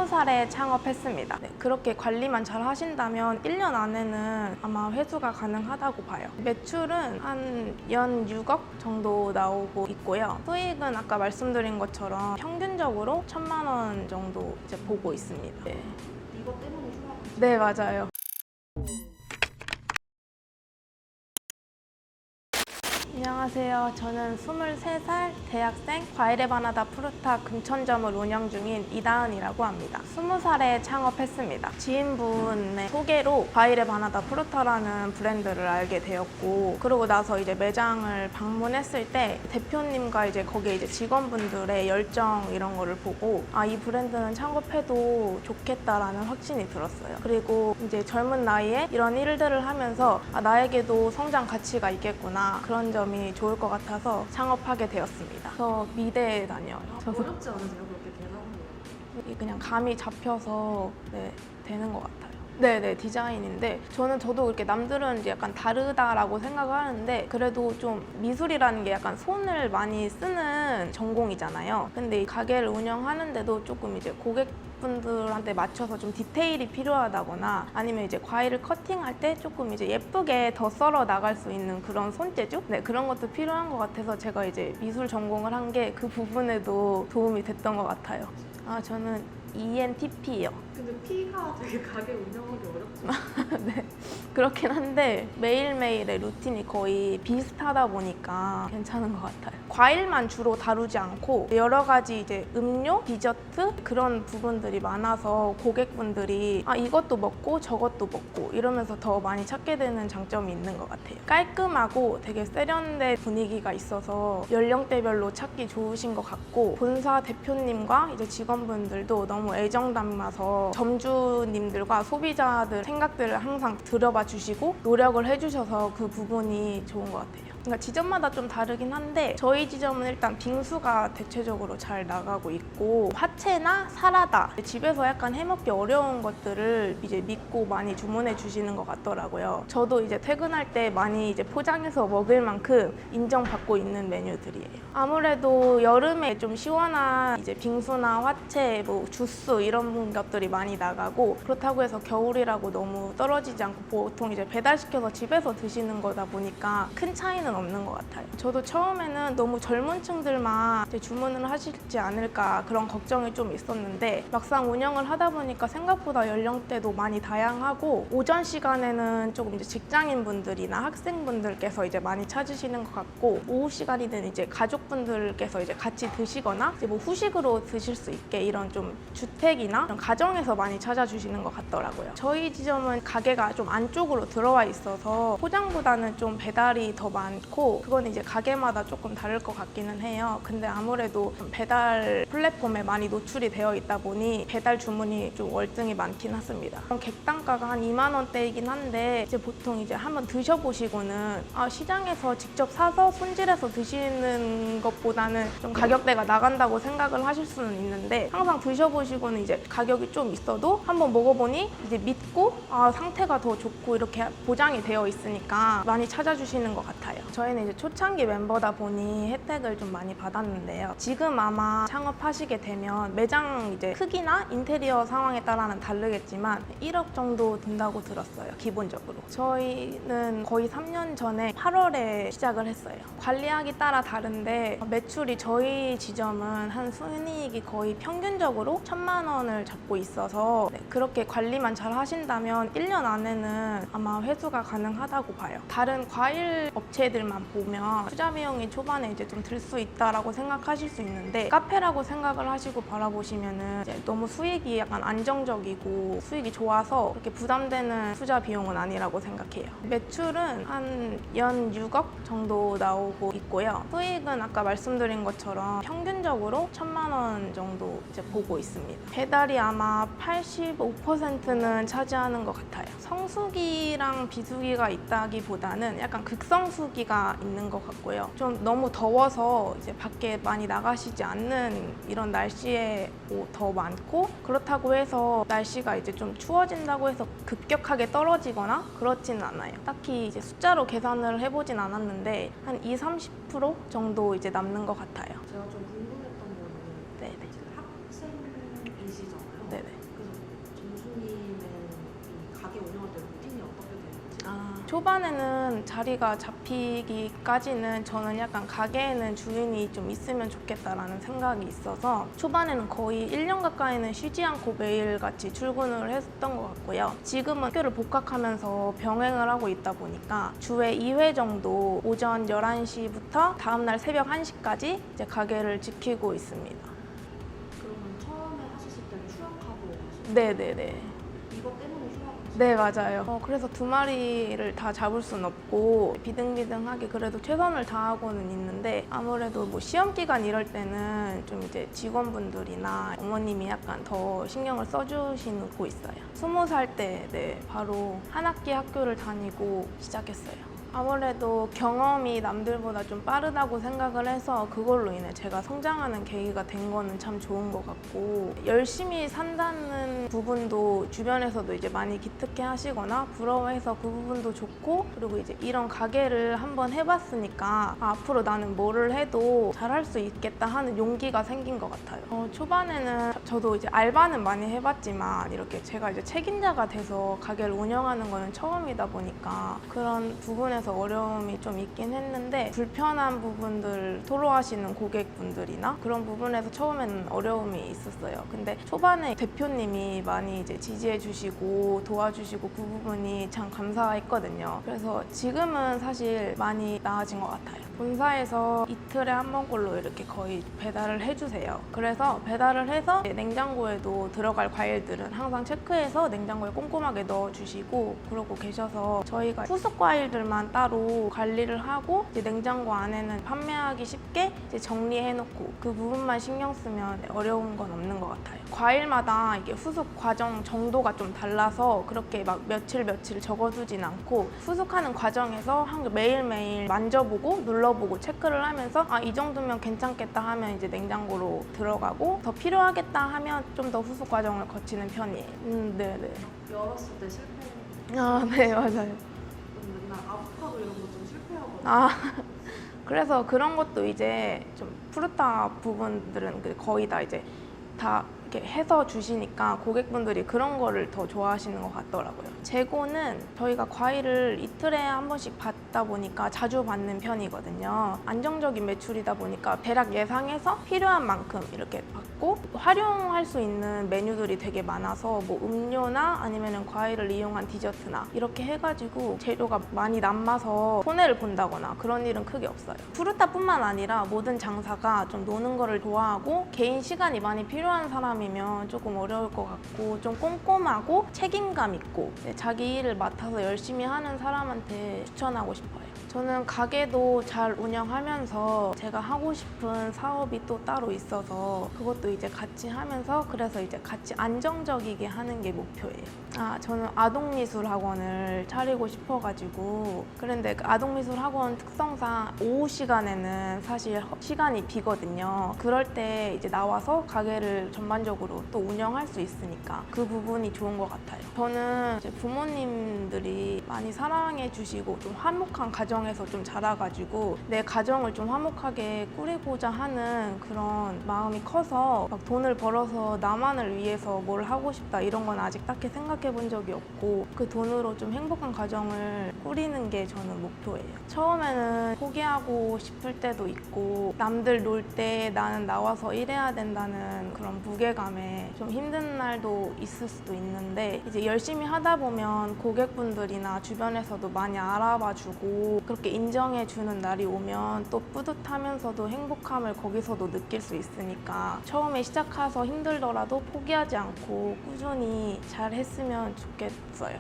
20살에 창업했습니다. 네, 그렇게 관리만 잘 하신다면 1년 안에는 아마 회수가 가능하다고 봐요. 매출은 한 연 6억 정도 나오고 있고요. 수익은 아까 말씀드린 것처럼 평균적으로 1,000만 원 정도 이제 보고 있습니다. 네, 이것 때문에 휴학을 네 맞아요. 안녕하세요. 저는 23살 대학생 과일의 바나다 프루타 금천점을 운영 중인 이다은이라고 합니다. 20살에 창업했습니다. 지인분의 소개로 과일의 바나다 프루타라는 브랜드를 알게 되었고, 그러고 나서 이제 매장을 방문했을 때 대표님과 이제 거기에 이제 직원분들의 열정 이런 거를 보고 이 브랜드는 창업해도 좋겠다라는 확신이 들었어요. 그리고 이제 젊은 나이에 이런 일들을 하면서 나에게도 성장 가치가 있겠구나, 그런 점이 좋을 것 같아서 창업하게 되었습니다. 저 미대에 다녀요. 어렵지 않으세요? 그렇게 계산하는 거? 그냥 감이 잡혀서 되는 것 같아요. 네네, 디자인인데 저도 이렇게 남들은 이제 약간 다르다라고 생각을 하는데, 그래도 좀 미술이라는 게 약간 손을 많이 쓰는 전공이잖아요. 근데 이 가게를 운영하는데도 조금 이제 고객분들한테 맞춰서 좀 디테일이 필요하다거나, 아니면 이제 과일을 커팅할 때 조금 이제 예쁘게 더 썰어 나갈 수 있는 그런 손재주? 네, 그런 것도 필요한 것 같아서 제가 이제 미술 전공을 한 게 그 부분에도 도움이 됐던 것 같아요. 저는 ENTP예요. 근데 P가 되게 가게 운영하기 어렵죠? 네, 그렇긴 한데 매일매일의 루틴이 거의 비슷하다 보니까 괜찮은 것 같아요. 과일만 주로 다루지 않고 여러 가지 이제 음료, 디저트 그런 부분들이 많아서 고객분들이 이것도 먹고 저것도 먹고 이러면서 더 많이 찾게 되는 장점이 있는 것 같아요. 깔끔하고 되게 세련된 분위기가 있어서 연령대별로 찾기 좋으신 것 같고, 본사 대표님과 이제 직원분들도 너무 애정 담아서 점주님들과 소비자들 생각들을 항상 들어봐 주시고 노력을 해주셔서 그 부분이 좋은 것 같아요. 그러니까 지점마다 좀 다르긴 한데 저희 지점은 일단 빙수가 대체적으로 잘 나가고 있고, 화채나 사라다, 집에서 약간 해먹기 어려운 것들을 이제 믿고 많이 주문해 주시는 것 같더라고요. 저도 이제 퇴근할 때 많이 이제 포장해서 먹을 만큼 인정받고 있는 메뉴들이에요. 아무래도 여름에 좀 시원한 이제 빙수나 화채, 뭐 주스 이런 것들이 많이 나가고, 그렇다고 해서 겨울이라고 너무 떨어지지 않고 보통 이제 배달시켜서 집에서 드시는 거다 보니까 큰 차이는 없는 것 같아요. 저도 처음에는 너무 젊은 층들만 이제 주문을 하실지 않을까 그런 걱정이 좀 있었는데, 막상 운영을 하다 보니까 생각보다 연령대도 많이 다양하고, 오전 시간에는 조금 이제 직장인 분들이나 학생분들께서 이제 많이 찾으시는 것 같고, 오후 시간이든 이제 가족분들께서 이제 같이 드시거나 이제 뭐 후식으로 드실 수 있게 이런 좀 주택이나 이런 가정에서 많이 찾아주시는 것 같더라고요. 저희 지점은 가게가 좀 안쪽으로 들어와 있어서 포장보다는 좀 배달이 더 많고, 그건 이제 가게마다 조금 다를 것 같기는 해요. 근데 아무래도 배달 플랫폼에 많이 노출이 되어 있다 보니 배달 주문이 좀 월등히 많긴 하습니다. 객단가가 한 2만 원대이긴 한데, 이제 보통 이제 한번 드셔보시고는 시장에서 직접 사서 손질해서 드시는 것보다는 좀 가격대가 나간다고 생각을 하실 수는 있는데, 항상 드셔보시고는 이제 가격이 좀 있어도 한번 먹어보니 이제 믿고 상태가 더 좋고 이렇게 보장이 되어 있으니까 많이 찾아주시는 것 같아요. 저희는 이제 초창기 멤버다 보니 혜택을 좀 많이 받았는데요. 지금 아마 창업하시게 되면 매장 이제 크기나 인테리어 상황에 따라는 다르겠지만 1억 정도 든다고 들었어요, 기본적으로. 저희는 거의 3년 전에 8월에 시작을 했어요. 관리하기 따라 다른데 매출이 저희 지점은 한 순이익이 거의 평균적으로 1,000만 원을 잡고 있어서 그렇게 관리만 잘 하신다면 1년 안에는 아마 회수가 가능하다고 봐요. 다른 과일 업체들만 보면 투자 비용이 초반에 이제 좀 들 수 있다라고 생각하실 수 있는데, 카페라고 생각을 하시고 바라보시면은 이제 너무 수익이 약간 안정적이고 수익이 좋아서 그렇게 부담되는 투자 비용은 아니라고 생각해요. 매출은 한 연 6억 정도 나오고 있고요. 수익은 아까 말씀드린 것처럼 평균적으로 1,000만 원 정도 이제 보고 있습니다. 배달이 아마 85%는 차지하는 것 같아요. 성수기랑 비수기가 있다기보다는 약간 극성수기가 있는 것 같고요. 좀 너무 더워서 이제 밖에 많이 나가시지 않는 이런 날씨에 더 많고, 그렇다고 해서 날씨가 이제 좀 추워진다고 해서 급격하게 떨어지거나 그렇지는 않아요. 딱히 이제 숫자로 계산을 해보진 않았는데 한 20-30% 정도 이제 남는 것 같아요. 제가 좀 궁금했던 거는 네네. 지금 학생이시잖아요. 네네. 초반에는 자리가 잡히기까지는 저는 약간 가게에는 주인이 좀 있으면 좋겠다라는 생각이 있어서 초반에는 거의 1년 가까이는 쉬지 않고 매일같이 출근을 했던 것 같고요. 지금은 학교를 복학하면서 병행을 하고 있다 보니까 주에 2회 정도 오전 11시부터 다음날 새벽 1시까지 이제 가게를 지키고 있습니다. 그러면 처음에 하셨을 때는 휴학하고 하셨어요? 네네네. 이것 때문에 휴학하셨어요? 네, 맞아요. 그래서 두 마리를 다 잡을 순 없고 비등비등하게 그래도 최선을 다하고는 있는데 아무래도 뭐 시험 기간 이럴 때는 좀 이제 직원분들이나 어머님이 약간 더 신경을 써주시고 있어요. 20살 때 네, 바로 한 학기 학교를 다니고 시작했어요. 아무래도 경험이 남들보다 좀 빠르다고 생각을 해서 그걸로 인해 제가 성장하는 계기가 된 거는 참 좋은 것 같고 열심히 산다는 부분도 주변에서도 이제 많이 기특해 하시거나 부러워해서 그 부분도 좋고 그리고 이제 이런 가게를 한번 해봤으니까 앞으로 나는 뭐를 해도 잘할 수 있겠다 하는 용기가 생긴 것 같아요. 초반에는 저도 이제 알바는 많이 해봤지만 이렇게 제가 이제 책임자가 돼서 가게를 운영하는 거는 처음이다 보니까 그런 부분에서 어려움이 좀 있긴 했는데 불편한 부분들 토로하시는 고객분들이나 그런 부분에서 처음에는 어려움이 있었어요. 근데 초반에 대표님이 많이 이제 지지해 주시고 도와주시고 그 부분이 참 감사했거든요. 그래서 지금은 사실 많이 나아진 것 같아요. 본사에서 이틀에 한 번꼴로 이렇게 거의 배달을 해주세요. 그래서 배달을 해서 냉장고에도 들어갈 과일들은 항상 체크해서 냉장고에 꼼꼼하게 넣어주시고 그러고 계셔서 저희가 후속 과일들만 따로 관리를 하고 이제 냉장고 안에는 판매하기 쉽게 이제 정리해놓고 그 부분만 신경 쓰면 어려운 건 없는 것 같아요. 과일마다 이게 후숙 과정 정도가 좀 달라서 그렇게 막 며칠 적어두진 않고 후숙하는 과정에서 매일매일 만져보고 눌러보고 체크를 하면서 이 정도면 괜찮겠다 하면 이제 냉장고로 들어가고 더 필요하겠다 하면 좀 더 후숙 과정을 거치는 편이에요. 네네. 열었을 때 실패. 네, 맞아요. 맨날 아보카도 이런 거 좀 실패하고. 그래서 그런 것도 이제 좀 프루타 부분들은 거의 다 이제 다 이렇게 해서 주시니까 고객분들이 그런 거를 더 좋아하시는 것 같더라고요. 재고는 저희가 과일을 이틀에 한 번씩 받다 보니까 자주 받는 편이거든요. 안정적인 매출이다 보니까 대략 예상해서 필요한 만큼 이렇게 받고 활용할 수 있는 메뉴들이 되게 많아서 뭐 음료나 아니면 과일을 이용한 디저트나 이렇게 해가지고 재료가 많이 남아서 손해를 본다거나 그런 일은 크게 없어요. 프루타뿐만 아니라 모든 장사가 좀 노는 거를 좋아하고 개인 시간이 많이 필요한 사람이면 조금 어려울 것 같고 좀 꼼꼼하고 책임감 있고 자기 일을 맡아서 열심히 하는 사람한테 추천하고 싶어요. 저는 가게도 잘 운영하면서 제가 하고 싶은 사업이 또 따로 있어서 그것도 이제 같이 하면서 그래서 이제 같이 안정적이게 하는 게 목표예요. 저는 아동미술학원을 차리고 싶어가지고 그런데 그 아동미술학원 특성상 오후 시간에는 사실 시간이 비거든요. 그럴 때 이제 나와서 가게를 전반적으로 또 운영할 수 있으니까 그 부분이 좋은 것 같아요. 저는 이제 부모님들이 많이 사랑해 주시고 좀 화목한 가정에서 좀 자라가지고 내 가정을 좀 화목하게 꾸리고자 하는 그런 마음이 커서 막 돈을 벌어서 나만을 위해서 뭘 하고 싶다 이런 건 아직 딱히 생각해 본 적이 없고 그 돈으로 좀 행복한 가정을 꾸리는 게 저는 목표예요. 처음에는 포기하고 싶을 때도 있고 남들 놀 때 나는 나와서 일해야 된다는 그런 무게감에 좀 힘든 날도 있을 수도 있는데 이제 열심히 하다 보면 고객분들이나 주변에서도 많이 알아봐주고 그렇게 인정해주는 날이 오면 또 뿌듯하면서도 행복함을 거기서도 느낄 수 있으니까 처음에 시작해서 힘들더라도 포기하지 않고 꾸준히 잘 했으면 좋겠어요.